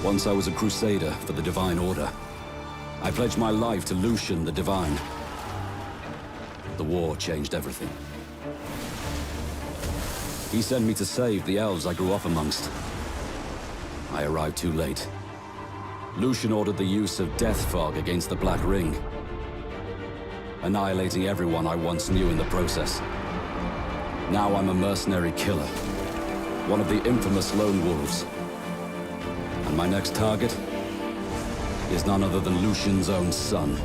Once I was a crusader for the Divine Order. I pledged my life to Lucian the Divine. The war changed everything. He sent me to save the elves I grew up amongst. I arrived too late. Lucian ordered the use of death fog against the Black Ring, annihilating everyone I once knew in the process. Now I'm a mercenary killer, one of the infamous Lone Wolves. And my next target is none other than Lucian's own son.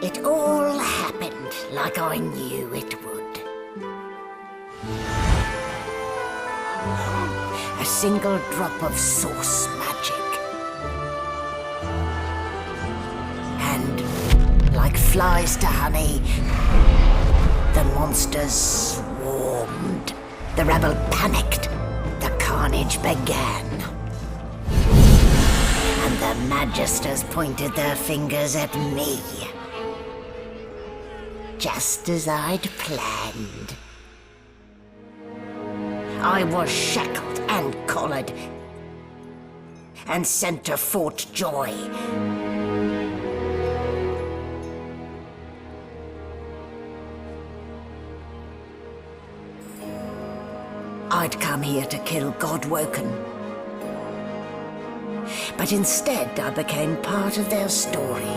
It all happened like I knew it would. A single drop of source magic. And, like flies to honey, the monsters swarmed. The rebel panicked. The carnage began. And the Magisters pointed their fingers at me. Just as I'd planned. I was shackled and collared and sent to Fort Joy. I'd come here to kill Godwoken. But instead, I became part of their story.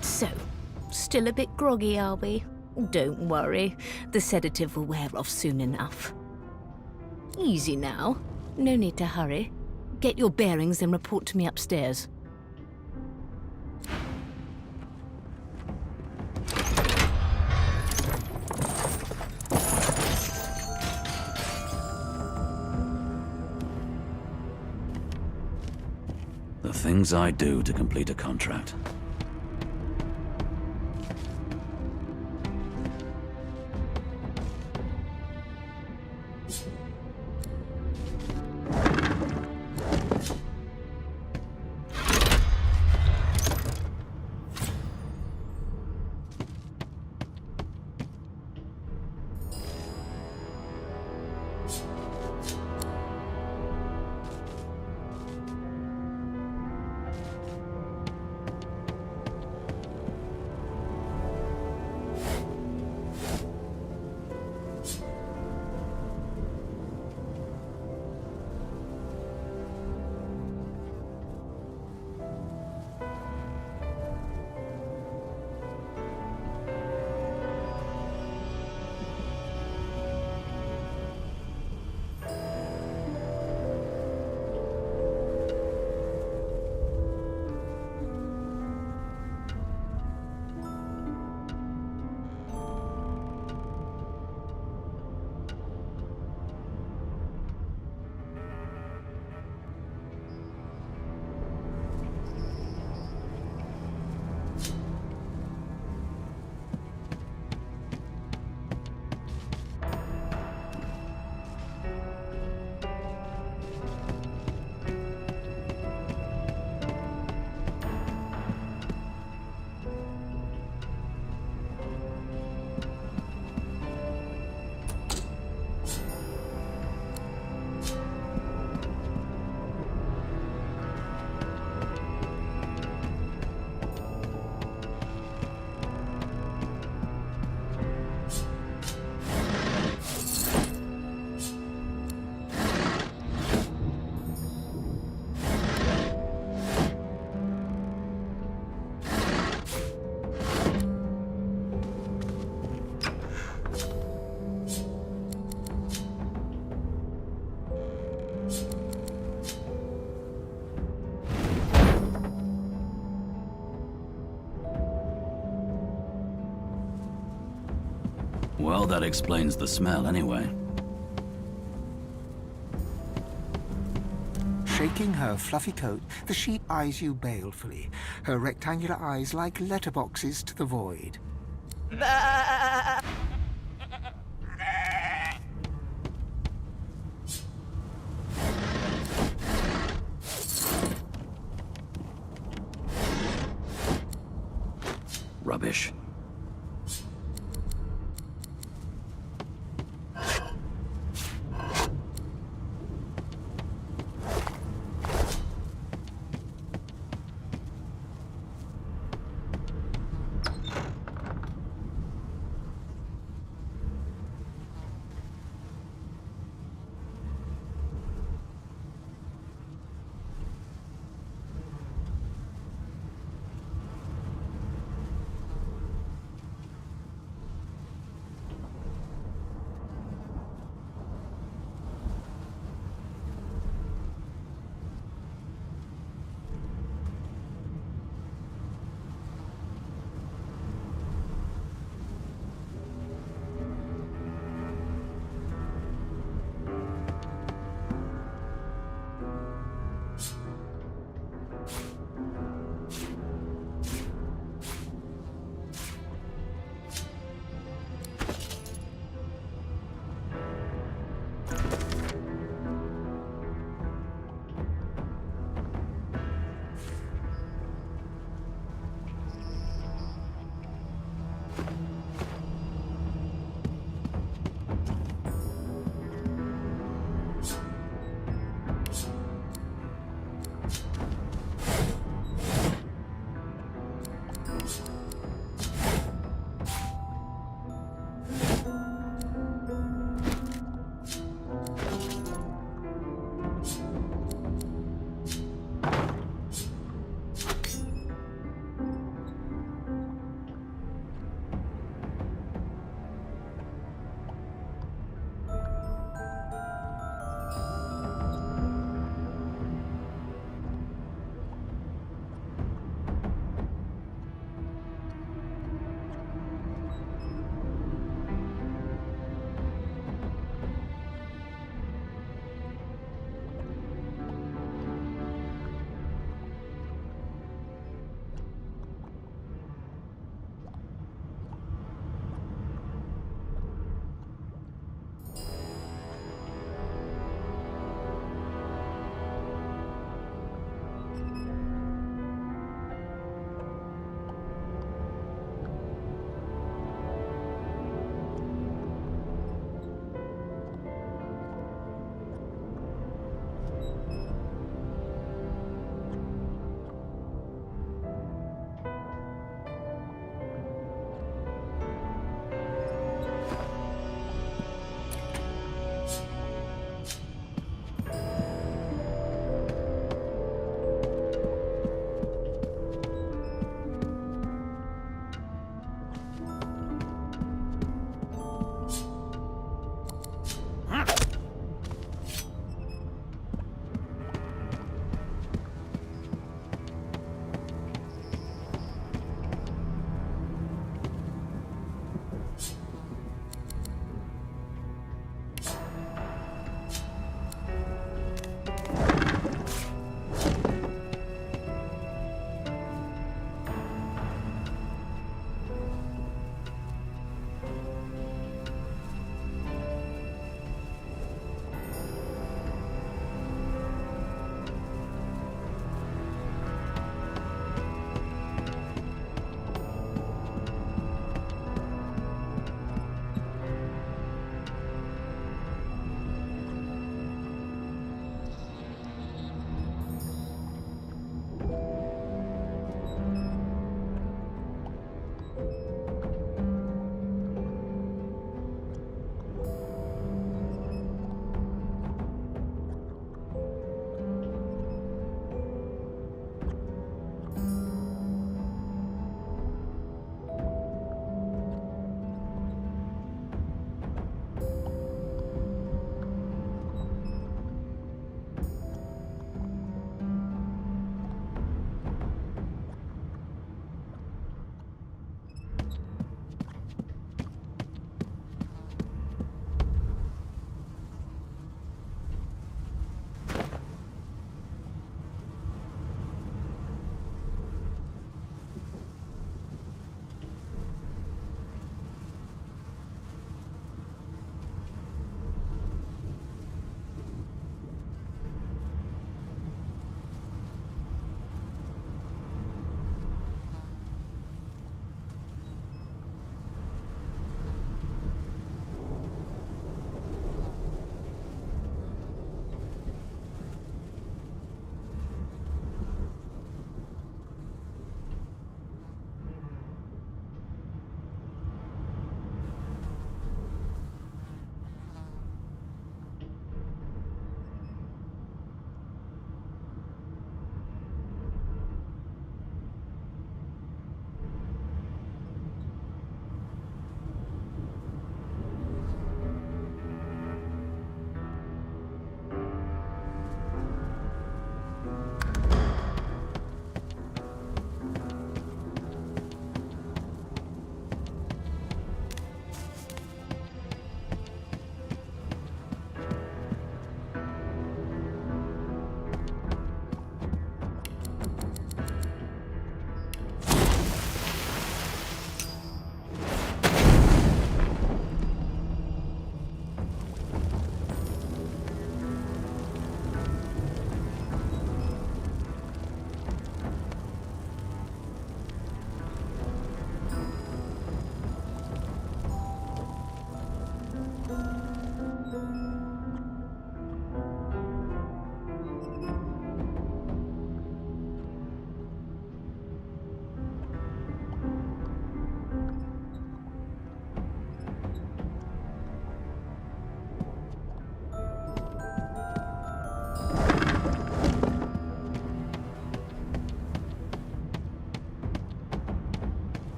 So, still a bit groggy, are we? Don't worry, the sedative will wear off soon enough. Easy now. No need to hurry. Get your bearings and report to me upstairs. The things I do to complete a contract. Well, that explains the smell anyway. Shaking her fluffy coat, the sheep eyes you balefully, her rectangular eyes like letterboxes to the void. Rubbish.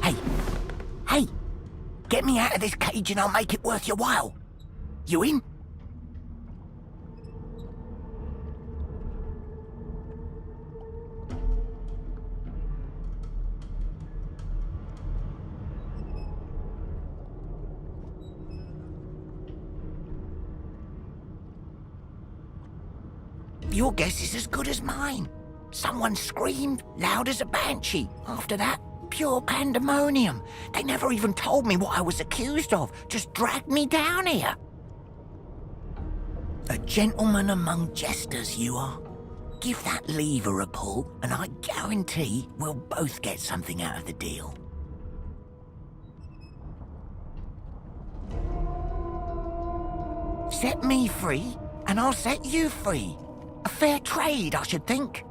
Hey! Hey! Get me out of this cage and I'll make it worth your while. You in? Your guess is as good as mine. Someone screamed loud as a banshee. After that, pure pandemonium. They never even told me what I was accused of. Just dragged me down here. A gentleman among jesters, you are. Give that lever a pull, and I guarantee we'll both get something out of the deal. Set me free, and I'll set you free. A fair trade, I should think.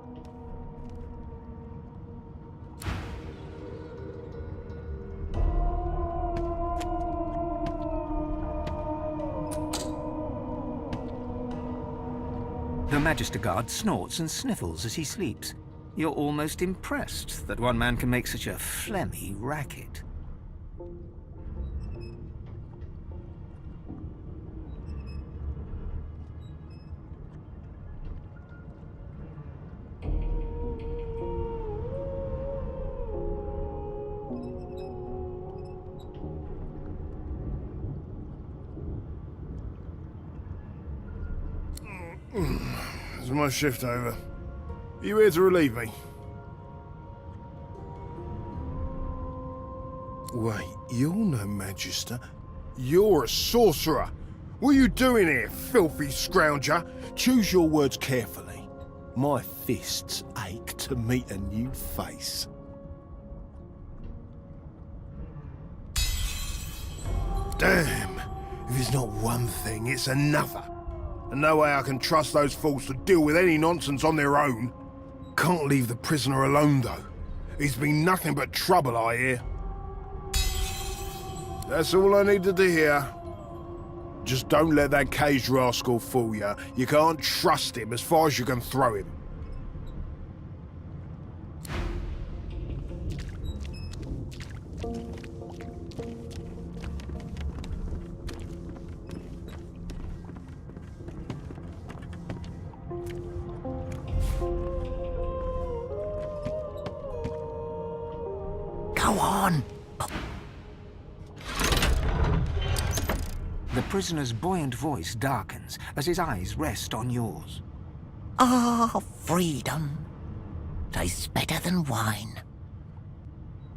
The Magister Guard snorts and sniffles as he sleeps. You're almost impressed that one man can make such a phlegmy racket. Is my shift over? Are you here to relieve me? Wait, you're no Magister. You're a sorcerer. What are you doing here, filthy scrounger? Choose your words carefully. My fists ache to meet a new face. Damn! If it's not one thing, it's another. And no way I can trust those fools to deal with any nonsense on their own. Can't leave the prisoner alone, though. He's been nothing but trouble, I hear. That's all I needed to hear. Just don't let that caged rascal fool you. You can't trust him as far as you can throw him. Go on. The prisoner's buoyant voice darkens as his eyes rest on yours. Ah, freedom. Tastes better than wine.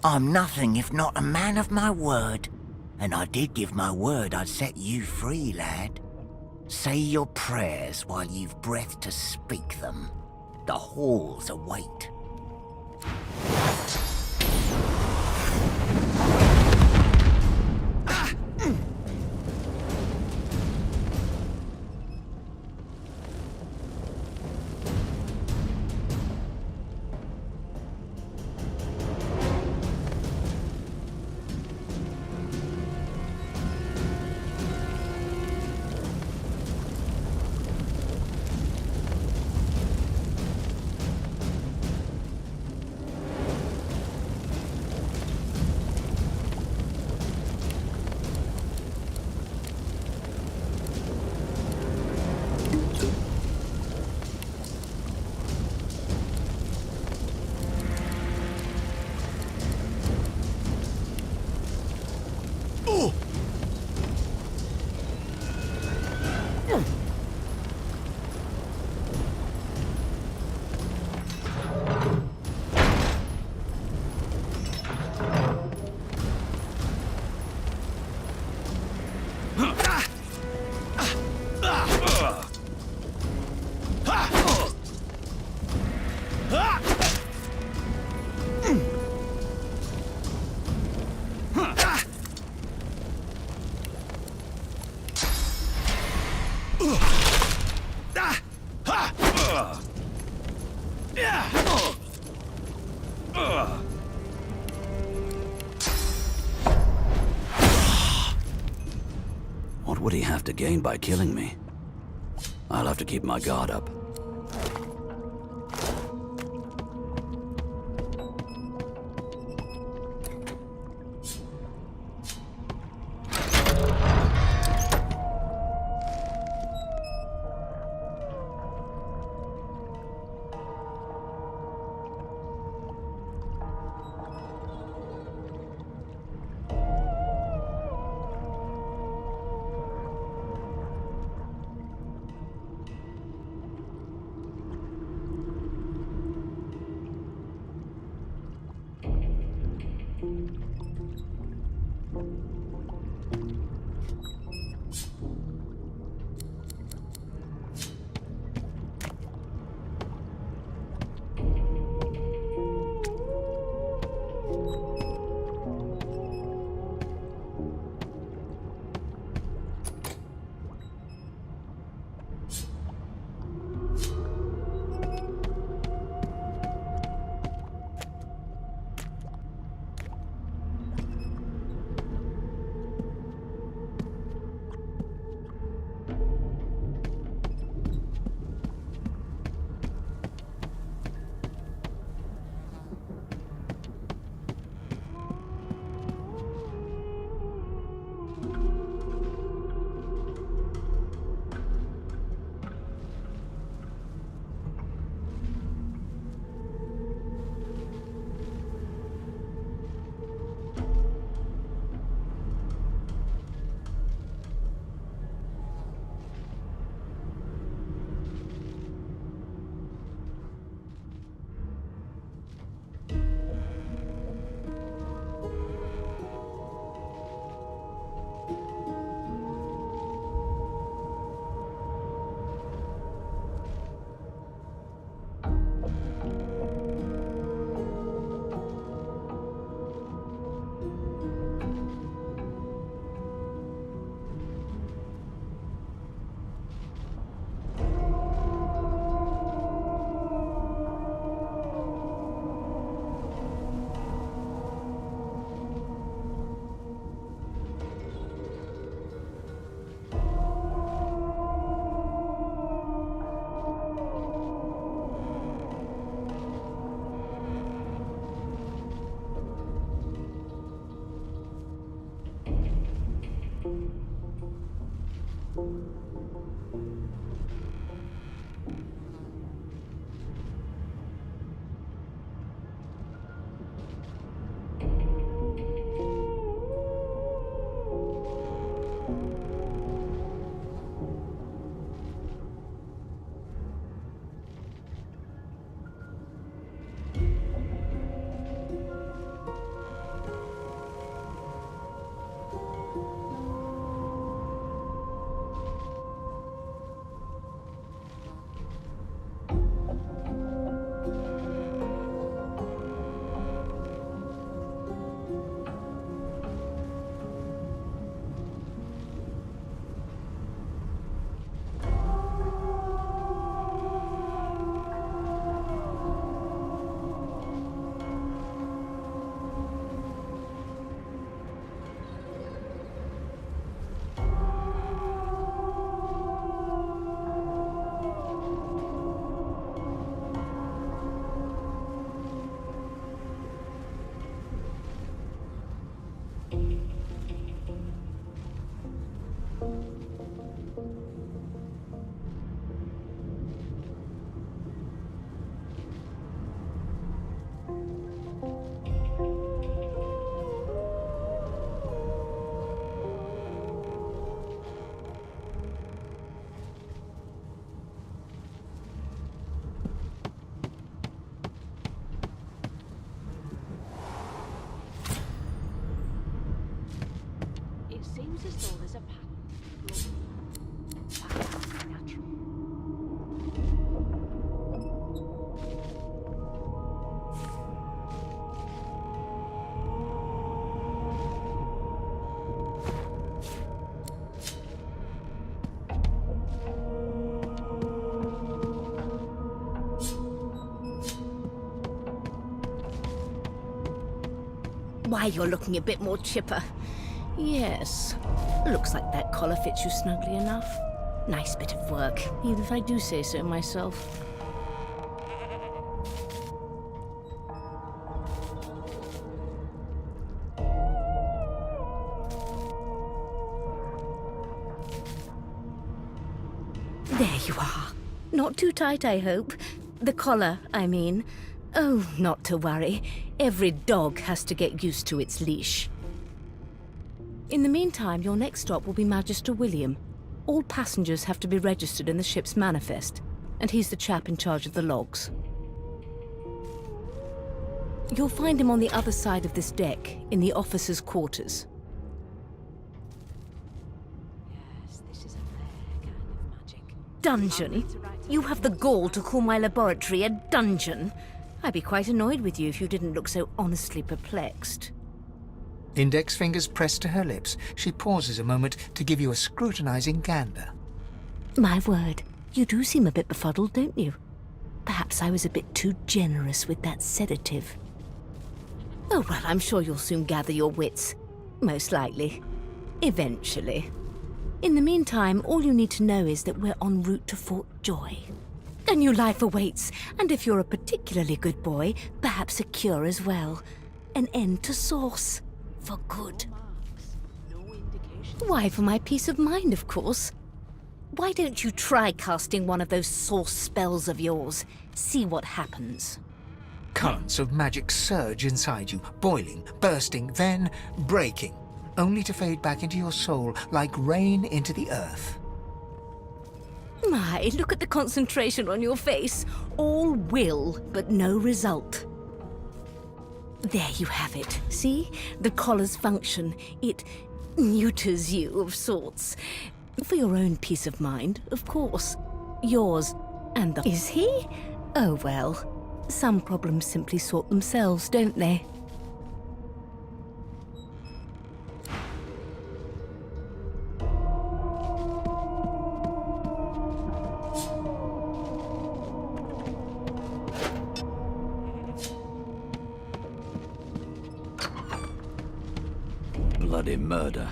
I'm nothing if not a man of my word. And I did give my word I'd set you free, lad. Say your prayers while you've breath to speak them. The halls await. What would he have to gain by killing me? I'll have to keep my guard up. Why, you're looking a bit more chipper. Yes. Looks like that collar fits you snugly enough. Nice bit of work, even if I do say so myself. There you are. Not too tight, I hope. The collar, I mean. Oh, not to worry. Every dog has to get used to its leash. In the meantime, your next stop will be Magister William. All passengers have to be registered in the ship's manifest, and he's the chap in charge of the logs. You'll find him on the other side of this deck, in the officers' quarters. Yes, this is a rare kind of magic. Dungeon? You have the gall to call my laboratory a dungeon? I'd be quite annoyed with you if you didn't look so honestly perplexed. Index fingers pressed to her lips, she pauses a moment to give you a scrutinizing gander. My word, you do seem a bit befuddled, don't you? Perhaps I was a bit too generous with that sedative. Oh, well, I'm sure you'll soon gather your wits. Most likely. Eventually. In the meantime, all you need to know is that we're en route to Fort Joy. A new life awaits, and if you're a particularly good boy, perhaps a cure as well. An end to Source. For good. Why, for my peace of mind, of course. Why don't you try casting one of those Source spells of yours? See what happens. Currents of magic surge inside you, boiling, bursting, then breaking, only to fade back into your soul like rain into the earth. My, look at the concentration on your face. All will, but no result. There you have it. See? The collar's function. It neuters you of sorts. For your own peace of mind, of course. Yours and the... Is he? Oh well. Some problems simply sort themselves, don't they? Bloody murder.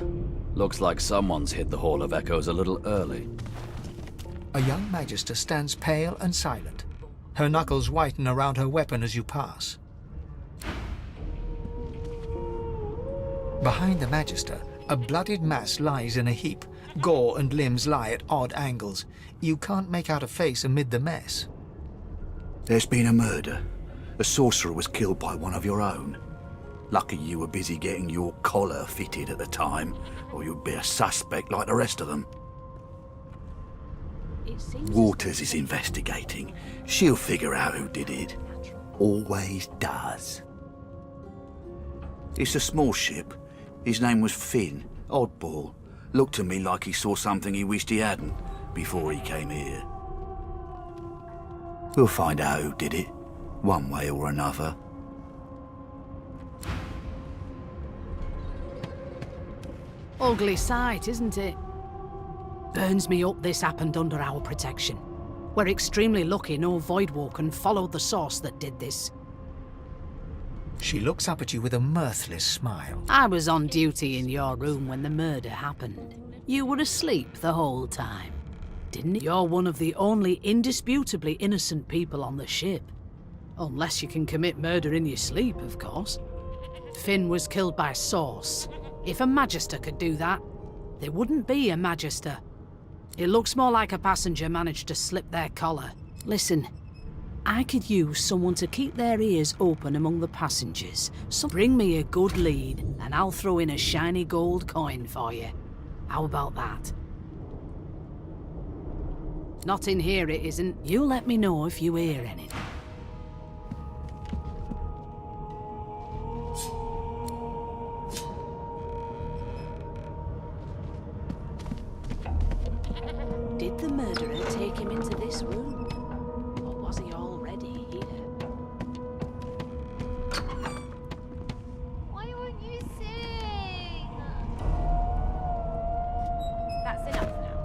Looks like someone's hit the Hall of Echoes a little early. A young magister stands pale and silent. Her knuckles whiten around her weapon as you pass. Behind the magister, a bloodied mass lies in a heap. Gore and limbs lie at odd angles. You can't make out a face amid the mess. There's been a murder. A sorcerer was killed by one of your own. Lucky you were busy getting your collar fitted at the time, or you'd be a suspect like the rest of them. Waters is investigating. She'll figure out who did it. Always does. It's a small ship. His name was Finn. Oddball. Looked to me like he saw something he wished he hadn't before he came here. We'll find out who did it, one way or another. Ugly sight, isn't it? Burns me up this happened under our protection. We're extremely lucky no Voidwalker followed the source that did this. She looks up at you with a mirthless smile. I was on duty in your room when the murder happened. You were asleep the whole time, didn't you? You're one of the only indisputably innocent people on the ship. Unless you can commit murder in your sleep, of course. Finn was killed by Source. If a Magister could do that, there wouldn't be a Magister. It looks more like a passenger managed to slip their collar. Listen, I could use someone to keep their ears open among the passengers. So bring me a good lead, and I'll throw in a shiny gold coin for you. How about that? Not in here, it isn't. You let me know if you hear anything. Did the murderer take him into this room? Or was he already here? Why won't you sing? That's enough now.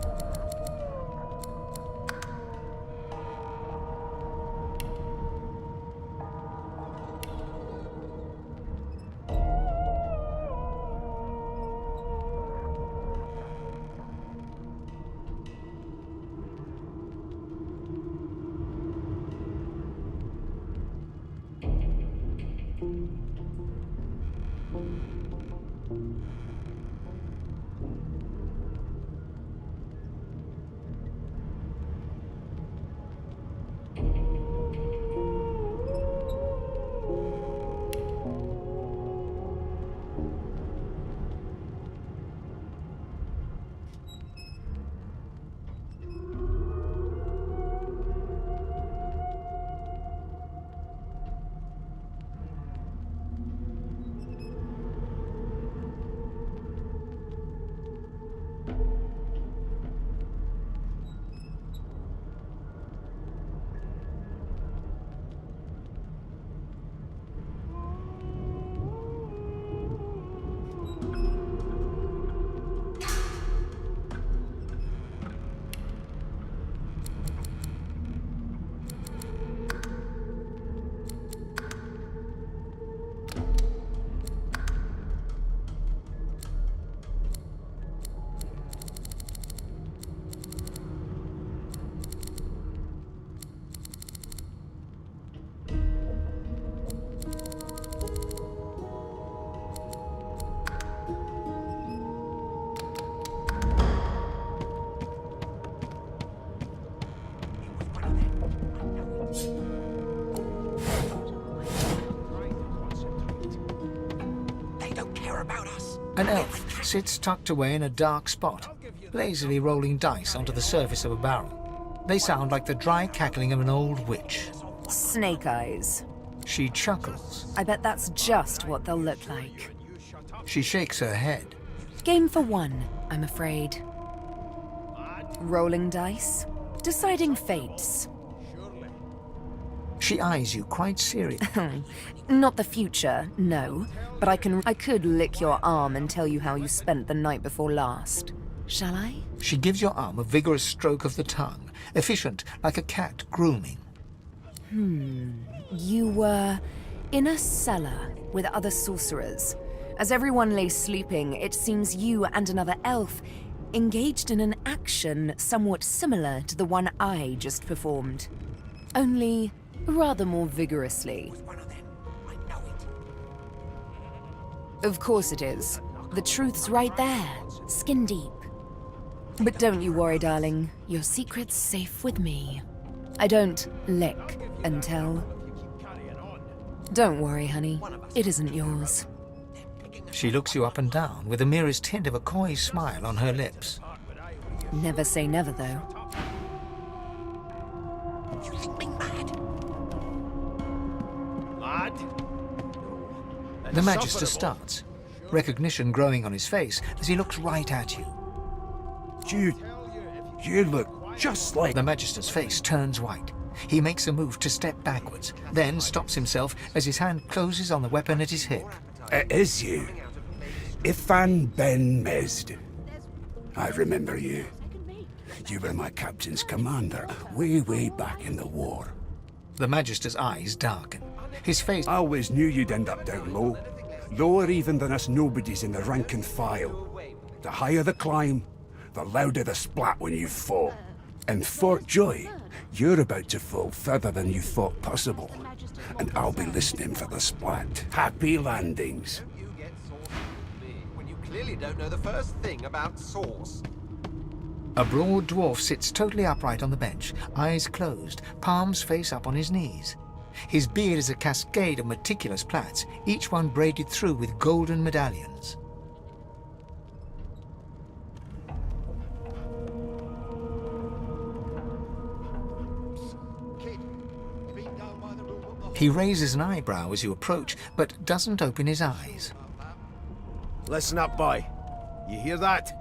about us. An elf sits tucked away in a dark spot, lazily rolling dice onto the surface of a barrel. They sound like the dry cackling of an old witch. Snake eyes. She chuckles. I bet that's just what they'll look like. She shakes her head. Game for one, I'm afraid. Rolling dice. Deciding fates. She eyes you quite serious. Not the future, no. But I could lick your arm and tell you how you spent the night before last. Shall I? She gives your arm a vigorous stroke of the tongue, efficient like a cat grooming. You were in a cellar with other sorcerers. As everyone lay sleeping, it seems you and another elf engaged in an action somewhat similar to the one I just performed. Only rather more vigorously. Of course it is. The truth's right there, skin deep. But don't you worry, darling. Your secret's safe with me. I don't lick and tell. Don't worry, honey. It isn't yours. She looks you up and down with the merest hint of a coy smile on her lips. Never say never, though. You think me mad? Lad? The Magister starts, recognition growing on his face as he looks right at you. You look just like... The Magister's face turns white. He makes a move to step backwards, then stops himself as his hand closes on the weapon at his hip. It is you. Ifan Ben Mesd. I remember you. You were my captain's commander way back in the war. The Magister's eyes darken. His face... I always knew you'd end up down low. Lower even than us nobodies in the rank and file. The higher the climb, the louder the splat when you fall. In Fort Joy, you're about to fall further than you thought possible. And I'll be listening for the splat. Happy landings. You get saucy with me when you clearly don't know the first thing about sauce. A broad dwarf sits totally upright on the bench, eyes closed, palms face up on his knees. His beard is a cascade of meticulous plaits, each one braided through with golden medallions. He raises an eyebrow as you approach, but doesn't open his eyes. Listen up, boy. You hear that?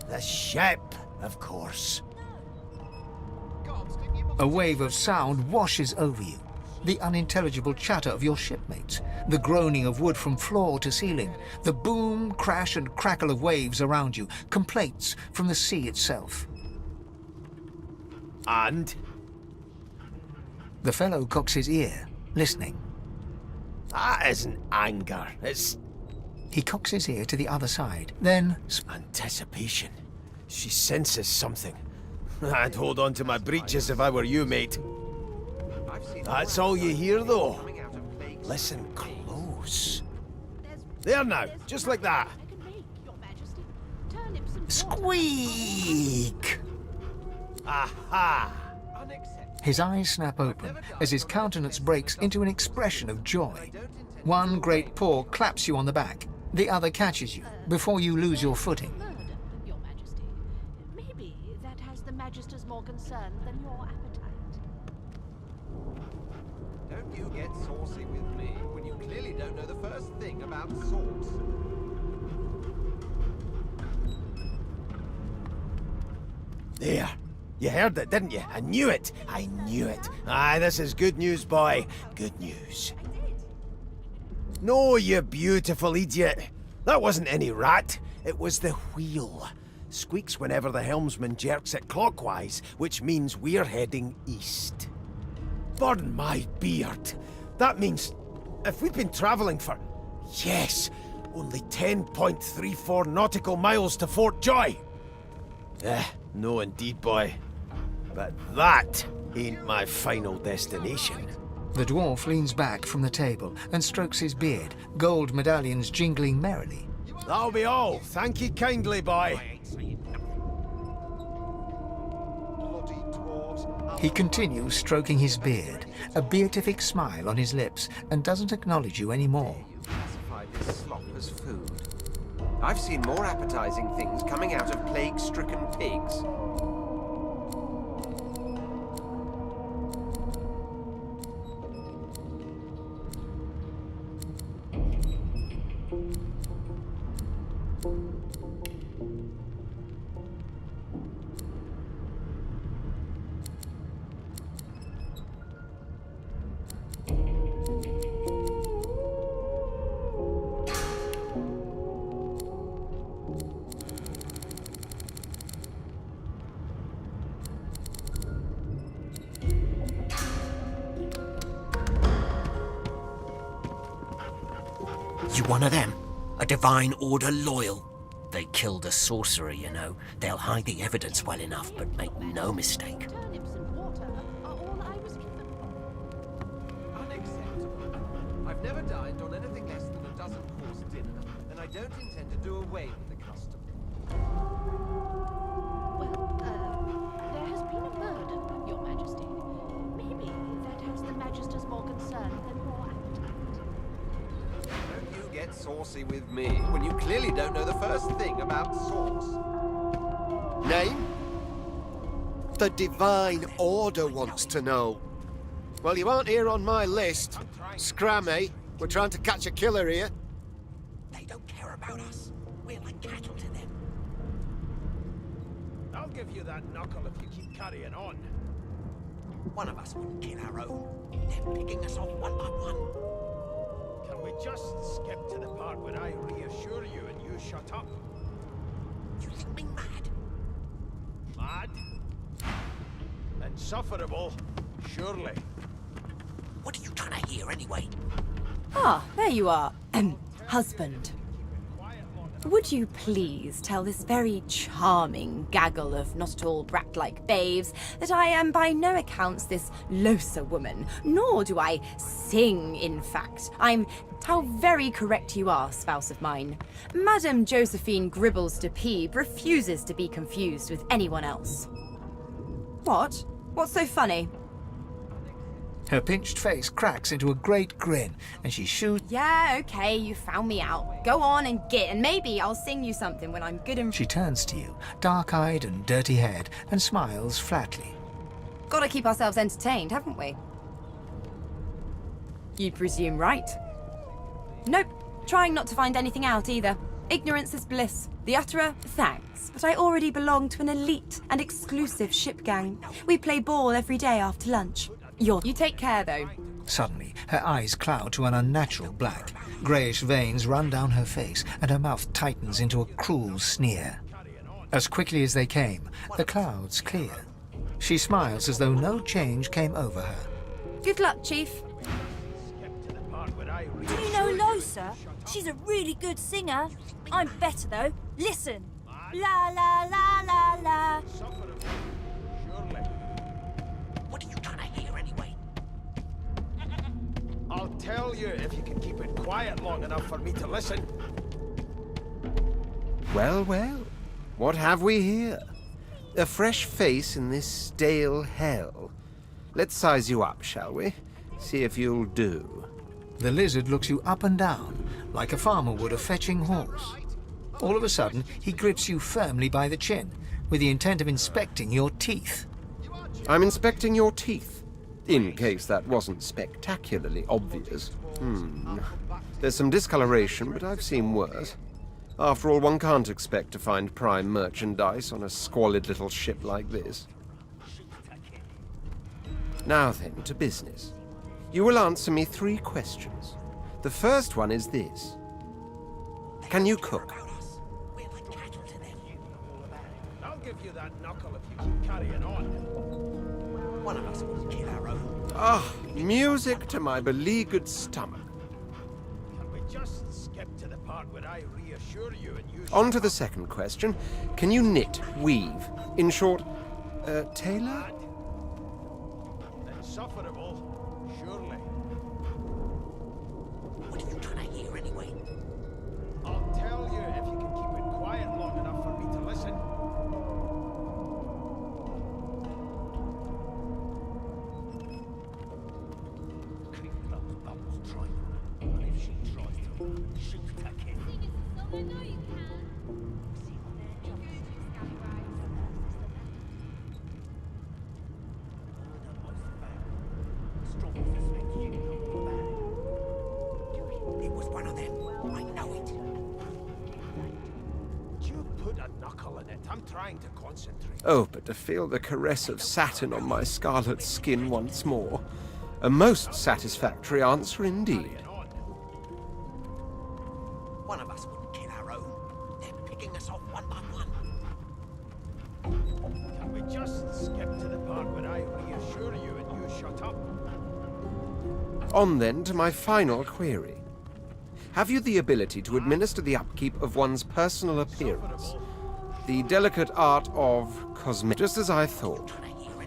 The ship, of course. A wave of sound washes over you. The unintelligible chatter of your shipmates, the groaning of wood from floor to ceiling, the boom, crash and crackle of waves around you, complaints from the sea itself. And? The fellow cocks his ear, listening. That isn't anger, it's... He cocks his ear to the other side, then... anticipation. She senses something. I'd hold on to my breeches if I were you, mate. That's all you hear, though. Listen close. There now, just like that. Squeak! Aha! His eyes snap open as his countenance breaks into an expression of joy. One great paw claps you on the back. The other catches you before you lose your footing. Your Majesty. Maybe that has the Magister's more concern than your appetite. Don't you get saucy with me when you clearly don't know the first thing about sauce. There. You heard it, didn't you? I knew it. I knew it. Aye, this is good news, boy. Good news. No, you beautiful idiot. That wasn't any rat. It was the wheel. Squeaks whenever the helmsman jerks it clockwise, which means we're heading east. Burn my beard. That means if we'd been travelling for, yes, only 10.34 nautical miles to Fort Joy. No indeed, boy. But that ain't my final destination. The dwarf leans back from the table and strokes his beard, gold medallions jingling merrily. That'll be all. Thank you kindly, boy. He continues stroking his beard, a beatific smile on his lips, and doesn't acknowledge you anymore. Pacify this sloppy as food. I've seen more appetizing things coming out of plague-stricken pigs. You one of them? A Divine Order loyal? They killed a sorcerer, you know. They'll hide the evidence well enough, but make no mistake. Turnips and water are all I was given. Unacceptable. I've never dined on anything less than a dozen-course dinner, and I don't intend to do away with the custom. Well, there has been a murder, Your Majesty. Maybe that has the Magisters more concerned than your appetite. Don't you get saucy with me when you clearly don't know the first thing about sauce. Name? The Divine Order wants to know. Well, you aren't here on my list. Scram, eh? We're trying to catch a killer here. They don't care about us. We're like cattle to them. I'll give you that knuckle if you keep carrying on. One of us wouldn't kill our own. They're picking us off one by one. Can we just skip to the part where I reassure you and you shut up? You think me mad? Mad? Insufferable, surely. What are you trying to hear anyway? Ah, there you are. Husband. Would you please tell this very charming gaggle of not at all brat-like babes that I am by no accounts this loser woman, nor do I sing, in fact. How very correct you are, spouse of mine. Madame Josephine Gribbles de Peeb refuses to be confused with anyone else. What? What's so funny? Her pinched face cracks into a great grin, and she shoots. Yeah, okay, you found me out. Go on and git, and maybe I'll sing you something when I'm good and... She turns to you, dark-eyed and dirty-haired, and smiles flatly. Gotta keep ourselves entertained, haven't we? You presume right. Nope, trying not to find anything out either. Ignorance is bliss. The utterer, thanks, but I already belong to an elite and exclusive ship gang. We play ball every day after lunch. You take care, though. Suddenly, her eyes cloud to an unnatural black. Greyish veins run down her face, and her mouth tightens into a cruel sneer. As quickly as they came, the clouds clear. She smiles as though no change came over her. Good luck, Chief. Do you know Losa? She's a really good singer. I'm better, though. Listen. La la la la la. What are you trying to hear anyway? I'll tell you if you can keep it quiet long enough for me to listen. Well, well. What have we here? A fresh face in this stale hell. Let's size you up, shall we? See if you'll do. The lizard looks you up and down, like a farmer would a fetching horse. All of a sudden, he grips you firmly by the chin, with the intent of inspecting your teeth. I'm inspecting your teeth, in case that wasn't spectacularly obvious. There's some discoloration, but I've seen worse. After all, one can't expect to find prime merchandise on a squalid little ship like this. Now then, to business. You will answer me 3 questions. The first one is this. Can you cook? I'll give you that knuckle if you keep carrying on. One of us wouldn't kill our own. Ah, music to my beleaguered stomach. Can we just skip to the part where I reassure you and you... On to the second question. Can you knit, weave? In short, tailor? Insufferable, surely. What are you trying to hear anyway? I'll tell you if you can keep it quiet long enough for me to listen. Keep those bubbles trying, and if she tries to, shoot her kid. It was one of them. I know it. You put a knuckle in it. I'm trying to concentrate. Oh, but to feel the caress of satin on my scarlet skin once more. A most satisfactory answer indeed. One of us wouldn't kill our own. They're picking us off one by one. Can we just skip to the part where I reassure you and you shut up? On then to my final query. Have you the ability to administer the upkeep of one's personal appearance? The delicate art of cosmetic, just as I thought.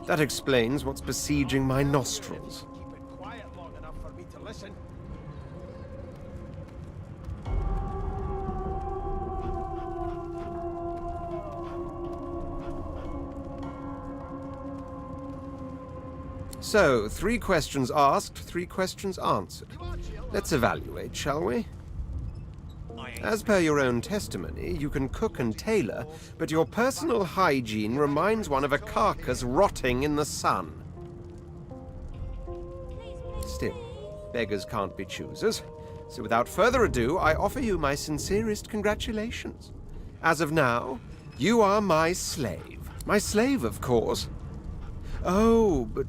That explains what's besieging my nostrils. Keep it quiet long enough for me to listen. So, 3 questions asked, 3 questions answered. Let's evaluate, shall we? As per your own testimony, you can cook and tailor, but your personal hygiene reminds one of a carcass rotting in the sun. Still, beggars can't be choosers. So without further ado, I offer you my sincerest congratulations. As of now, you are my slave. My slave, of course. Oh, but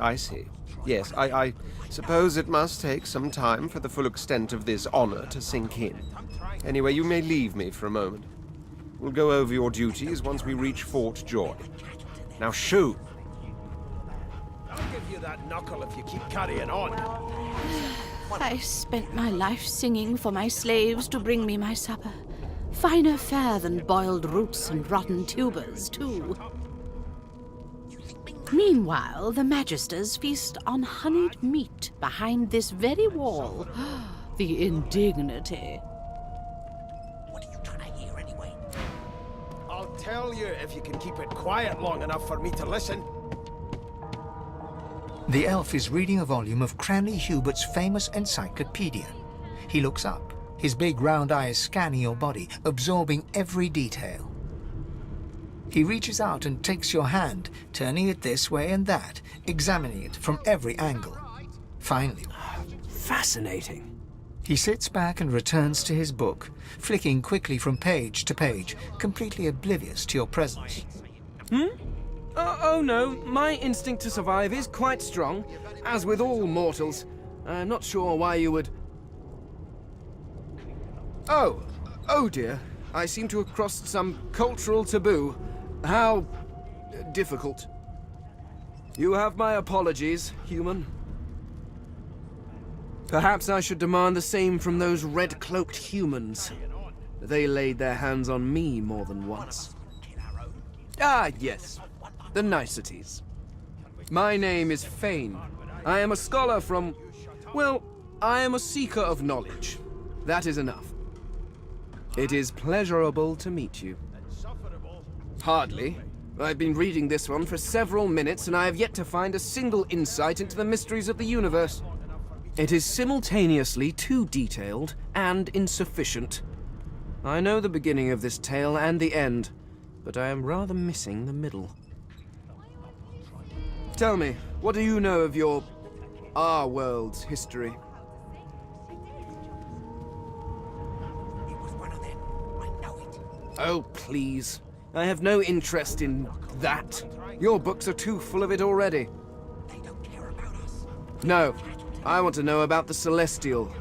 I see. Yes, I suppose it must take some time for the full extent of this honor to sink in. Anyway, you may leave me for a moment. We'll go over your duties once we reach Fort Joy. Now shoo! I'll give you that knuckle if you keep carrying on. I spent my life singing for my slaves to bring me my supper. Finer fare than boiled roots and rotten tubers, too. Meanwhile, the Magisters feast on honeyed meat behind this very wall. The indignity. What are you trying to hear anyway? I'll tell you if you can keep it quiet long enough for me to listen. The elf is reading a volume of Cranley Hubert's famous encyclopedia. He looks up, his big round eyes scanning your body, absorbing every detail. He reaches out and takes your hand, turning it this way and that, examining it from every angle. Finally, Fascinating. he sits back and returns to his book, flicking quickly from page to page, completely oblivious to your presence. Oh no, my instinct to survive is quite strong, as with all mortals. I'm not sure why you would... Oh dear. I seem to have crossed some cultural taboo. How difficult. You have my apologies, human. Perhaps I should demand the same from those red-cloaked humans. They laid their hands on me more than once. Ah, yes. The niceties. My name is Fane. I am a scholar from... well, I am a seeker of knowledge. That is enough. It is pleasurable to meet you. Hardly. I've been reading this one for several minutes, and I have yet to find a single insight into the mysteries of the universe. It is simultaneously too detailed and insufficient. I know the beginning of this tale and the end, but I am rather missing the middle. Tell me, what do you know of our world's history? It was one of them. I know it. Oh, please. I have no interest in that. Your books are too full of it already. They don't care about us. No, I want to know about the Celestial.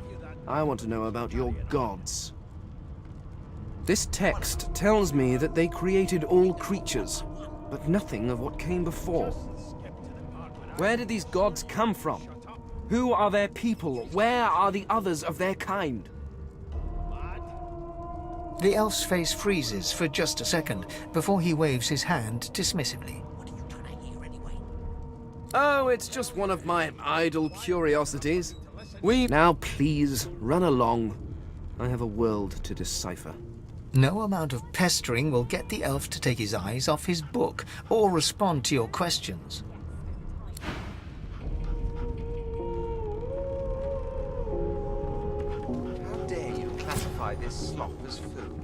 I want to know about your gods. This text tells me that they created all creatures, but nothing of what came before. Where did these gods come from? Who are their people? Where are the others of their kind? The elf's face freezes for just a second before he waves his hand dismissively. What are you trying to hear anyway? Oh, it's just one of my idle curiosities. Now please, run along. I have a world to decipher. No amount of pestering will get the elf to take his eyes off his book or respond to your questions. How dare you clap classify this slop as food.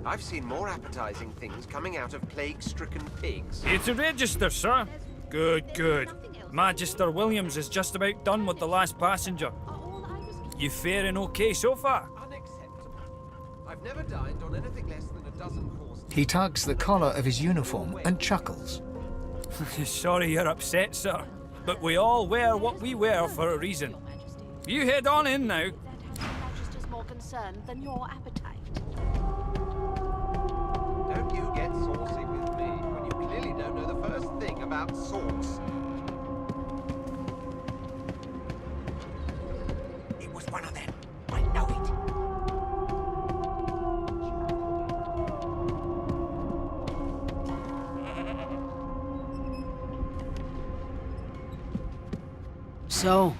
I've seen more appetizing things coming out of plague-stricken pigs. It's a register, sir. Good, good. Magister Williams is just about done with the last passenger. You faring okay so far? Unacceptable. I've never dined on anything less than a dozen courses. He tugs the collar of his uniform and chuckles. Sorry you're upset, sir. But we all wear what we wear for a reason. You head on in now. That has the Magister's more concerned than your appetite. Don't you get saucy with me when you clearly don't know the first thing about sauce. It was one of them. I know it. So,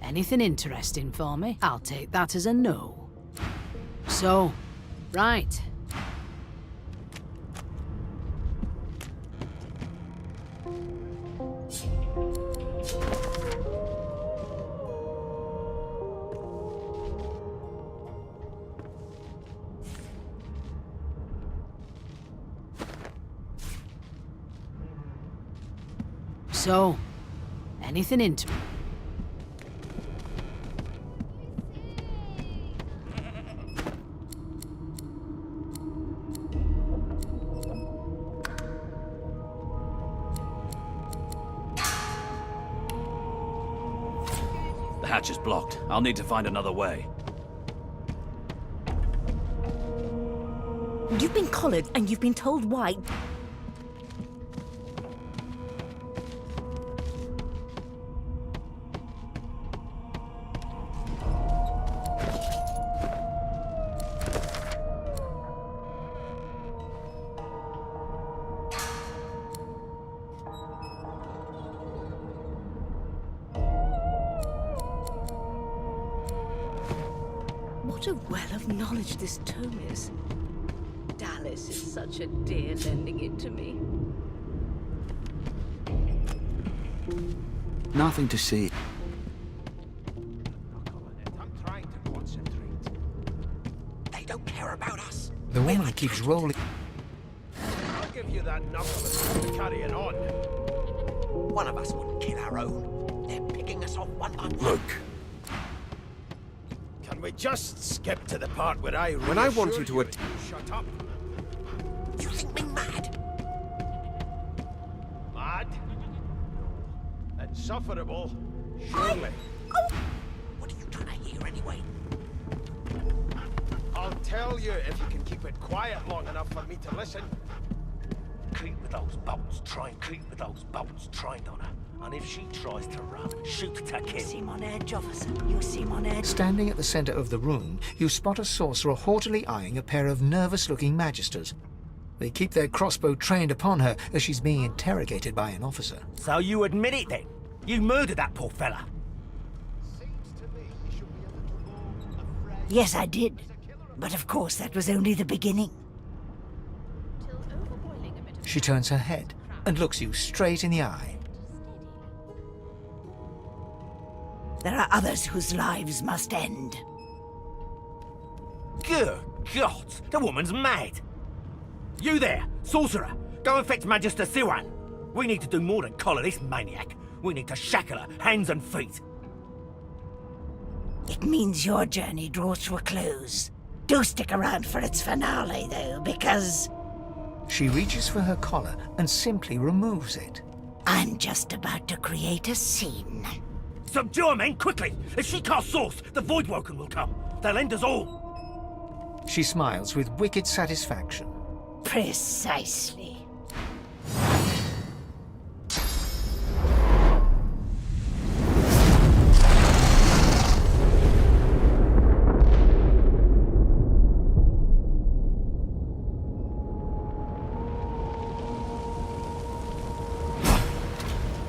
anything interesting for me? I'll take that as a no. So, right. So, anything interesting? The hatch is blocked. I'll need to find another way. You've been collared and you've been told why. What a well of knowledge this tome is. Dallas is such a dear lending it to me. Nothing to see. I'm trying to concentrate. They don't care about us. The woman keeps rolling. I'll give you that number for carrying on. One of us wouldn't kill our own. They're picking us off one by one. Look. Can we just skip to the part where I When I want you to shut up? You think me mad? Mad? No. Insufferable? Surely. What are you trying to hear anyway? I'll tell you if you can keep it quiet long enough for me to listen. Keep with those bolts, try and keep with those bolts trained on her. And if she tries to run, shoot to kill. You seem on edge, officer. You seem on edge. Standing at the center of the room, you spot a sorcerer haughtily eyeing a pair of nervous-looking magisters. They keep their crossbow trained upon her as she's being interrogated by an officer. So you admit it then? You murdered that poor fella? Yes, I did. But of course, that was only the beginning. She turns her head and looks you straight in the eye. There are others whose lives must end. Good God, the woman's mad. You there, sorcerer, go and fetch Magister Siwan. We need to do more than collar this maniac. We need to shackle her, hands and feet. It means your journey draws to a close. Do stick around for its finale, though, because... She reaches for her collar and simply removes it. I'm just about to create a scene. Subdue her, men, quickly! If she casts source, the Voidwoken will come. They'll end us all. She smiles with wicked satisfaction. Precisely.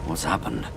What's happened?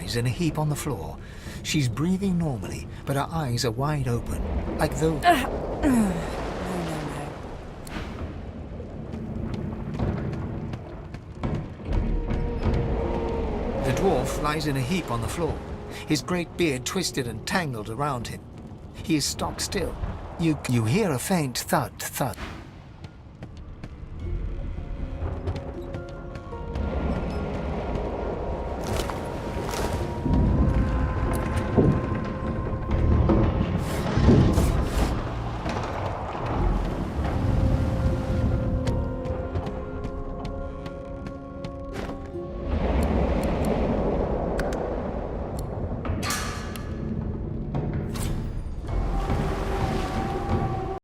lies in a heap on the floor. She's breathing normally, but her eyes are wide open, like though... The dwarf lies in a heap on the floor, his great beard twisted and tangled around him. He is stock still. You hear a faint thud, thud.